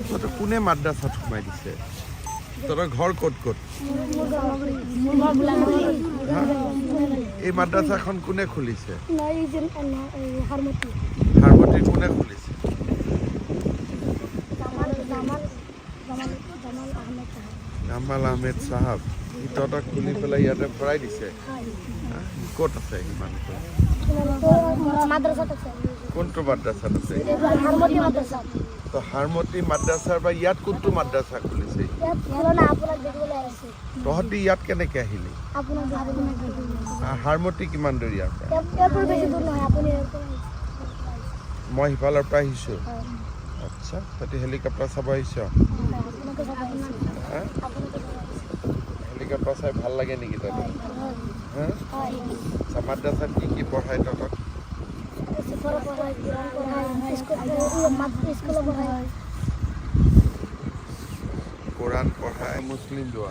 তহঁতৰ কোনে মাদ্ৰাছাত সোমাই দিছে? তহঁতৰ ঘৰ ক'ত ক'ত? এই মাদ্ৰাছাখন কোনে খুলিছে? হাৰমতি কোনে খুলিছে? জামাল আহমেদ চাহাব। তহঁতক খুলি পেলাই ইয়াতে ভৰাই দিছে। ক'ত আছে সিমানটো? কোনটো মাদ্ৰাছাত আছে? তো হাৰমতি মাদ্ৰাছাৰ পৰা ইয়াত কোনটো মাদ্ৰাছা খুলিছে? তহঁতি ইয়াত কেনেকৈ আহিলি? হাৰমতি কিমান দূৰ ইয়াৰ পৰা? মই সিফালৰ পৰা আহিছোঁ। আচ্ছা, তহঁতি হেলিকপ্টাৰ চাব আহিছ? হেলিকপ্টাৰ চাই ভাল লাগে নেকি তহঁতৰ? মাদ্ৰাছাত কি পঢ়ায় তহঁতক? কোৰাণ পঢ়ায়, মুছলিম দোৱা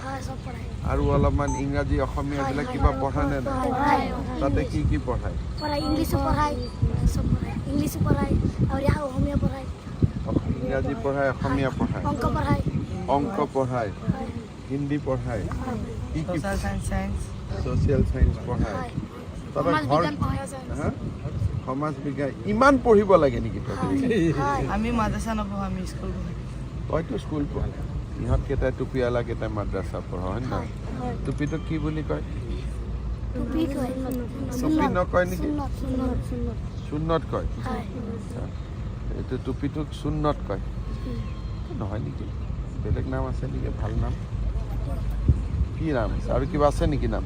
আৰু অলপমান ইংৰাজী অসমীয়া এইবিলাক কিবা পঢ়ায় নে নাই? তাতে কি পঢ়ায়? ইংৰাজী পঢ়ায়, অসমীয়া পঢ়ায়, অংক পঢ়ায়, হিন্দী পঢ়ায়, কি ছ'চিয়েল চায়েন্স পঢ়ায়। তহঁতৰ ঘৰ সমাজ বিজ্ঞান ইমান পঢ়িব লাগে নেকি তহঁতি? আমি মাদ্ৰাছা নপঢ়ো, আমি স্কুল পঢ়ো। তইতো স্কুল পঢ়। ইহঁত কেইটাই টুপিৱালা কেইটাই মাদ্ৰাছা পঢ়, হয় নহয়? টুপিটোক কি বুলি কয়? টুপি নকয় নেকি? সুন্নত কয়। এইটো টুপিটোক সুন্নত কয় নহয় নেকি? বেলেগ নাম আছে নেকি? ভাল নাম কি নাম আছে? আৰু কিবা আছে নেকি নাম?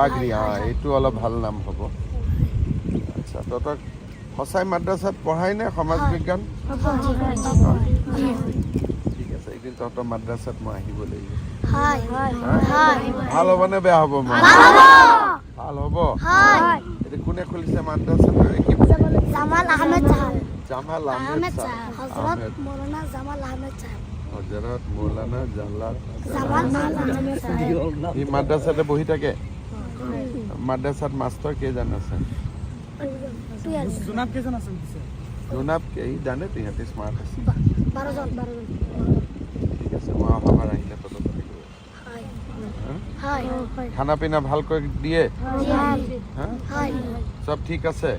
পাগৰি। এইটো অলপ ভাল নাম হ'ব। আচ্ছা, তহঁতক সঁচাই মাদ্ৰাছাত পঢ়াই নে সমাজ বিজ্ঞান? ঠিক আছে, এদিন তহঁতৰ মাদ্ৰাছাত মই আহিব লাগিব। ভাল হ'ব নে বেয়া হ'ব? ভাল হ'ব। এতিয়া কোনে খুলিছে মাদ্ৰাছাটো? জামাল আহমেদ চাহাব। জামাল আহমেদ চাহাব। হযরত মৌলানা জামাল আহমেদ চাহাব। হযরত মৌলানা জামাল আহমেদ চাহাব। এই মাদ্ৰাছাতে বহি থাকে? মাদ্ৰাছাত মাষ্টৰ কেইজন আছে? জোনাব কেইজন আছে? জোনাব জানে তো, ইহঁতে স্মাৰ্ট আছে। 12 জন। ঠিক আছে, মই অহাবাৰ আহিলে তহঁতক খানা পিনা ভালকৈ দিয়ে? চব ঠিক আছে?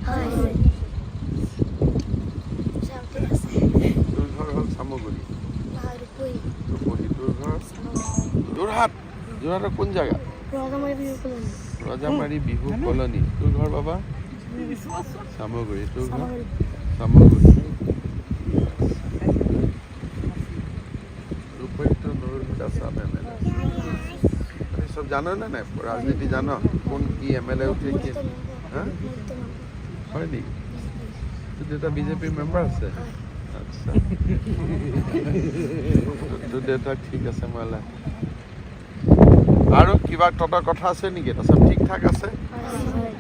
তোৰ ঘৰ হ'ল চামগুৰি, তোৰ ঘৰ যোৰহাট। যোৰহাটৰ কোন জেগা? ৰজামাৰী বিহু কলনী। তোৰ ঘৰ বাবা? চামগুৰি। তোৰ ঘৰ? চামগুৰি। সব জানো না নাই? ৰাজনীতি জানো? কোন কি এমএলএ উঠে কি? হ্যাঁ, হয় নেকি? তোৰ দেউতা বিজেপিৰ মেম্বাৰ আছে? আচ্ছা, তোৰ দেউতা ঠিক আছে। মই আৰু কিবা তহঁতৰ কথা আছে নেকি? চব ঠিক ঠাক আছে?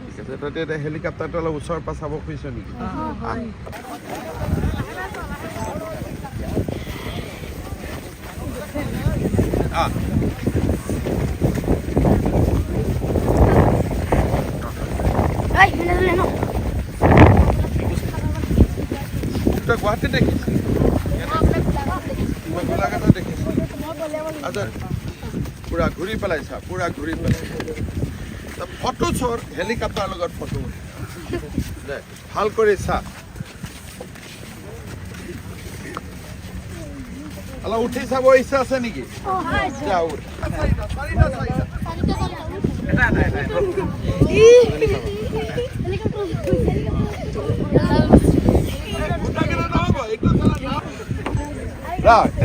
ঠিক আছে, তহঁতে এতিয়া হেলিকপ্টাৰটো অলপ ওচৰৰ পৰা চাব খুজিছ নেকি? গুৱাহাটীত দেখিছি? মই গোলাঘাটত দেখিছোঁ। আচ্ছা, পুৰা ঘূৰি পেলাইছা? পুৰা ঘূৰি পেলাইছা? ফটো চোৰ হেলিকপ্টাৰ লগত ফটো দে, ভাল কৰি চা। অলপ উঠি চাব ইচ্ছা আছে নেকি? যাও।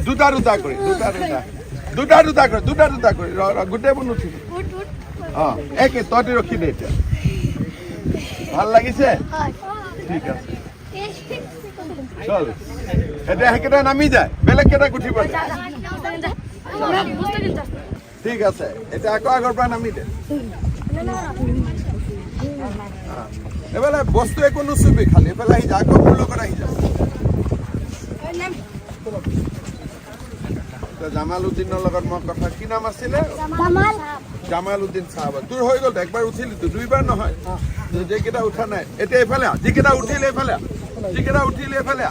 দুটা কৰি গোটেইবোৰ নুঠিব। একে তহঁতি ৰখি দে। এতিয়া ভাল লাগিছে? ঠিক আছে, চল। এতিয়া সেইকেইটা নামি যায়, বেলেগ কেইটা উঠিব। ঠিক আছে, এতিয়া আকৌ আগৰ পৰা নামি দে। এইফালে বস্তু একো নুচুবি, খালি এইফালে আহি যা। আকৌ মোৰ লগত আহি যা। জামাল উদ্দিনৰ লগত মই কথা, কি নাম আছিলে? জামাল উদ্দিন চাহাব। তোৰ হৈ গ'ল, একবাৰ উঠিলি তো, দুইবাৰ নহয়। যেইকেইটা উঠা নাই এতিয়া এইফালে যিকেইটা উঠিলে এইফালে যিকেইটা উঠিলি এফালে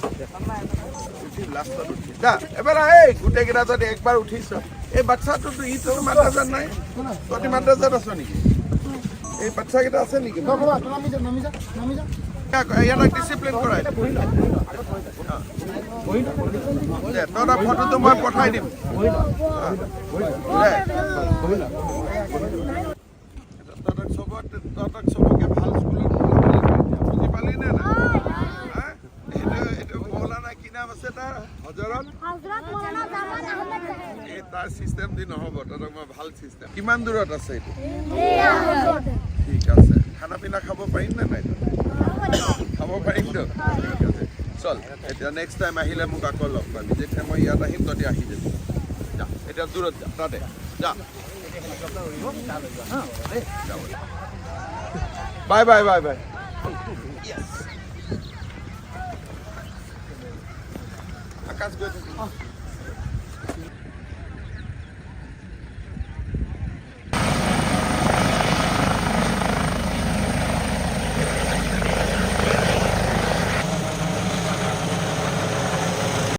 লাষ্টত উঠি যা এবাৰ এই গোটেইকেইটা যদি একবাৰ উঠিছ এই বাচ্চাটোতো ইটো মাদ্ৰাজাত নাই তহঁতি মাদ্ৰাজাত আছ নেকি এই বাচ্চাকেইটা আছে নেকি ইয়াত ডিচিপ্লিন কৰাই দে তহঁতৰ ফটোটো মই পঠাই দিম তহঁতক চবকে ভাল স্কুলত বুজি পালি নে নাই এইটো মৌলানা কি নাম আছে তাৰ হজৰত এই তাৰ চিষ্টেম দি নহ'ব তহঁতক মই ভাল চিষ্টেম কিমান দূৰত আছে এইটো ঠিক আছে খানা পিনা খাব পাৰিম নে নাই খাব পাৰিমতো ঠিক আছে চল এতিয়া নেক্সট টাইম আহিলে মোক আকৌ লগ পাবি যেতিয়া মই ইয়াত আহিম তহঁতি আহি যাবি যা এতিয়া দূৰত যা তাতে যা বাই বাই বাই বাই আকাশ গৈ থাকিব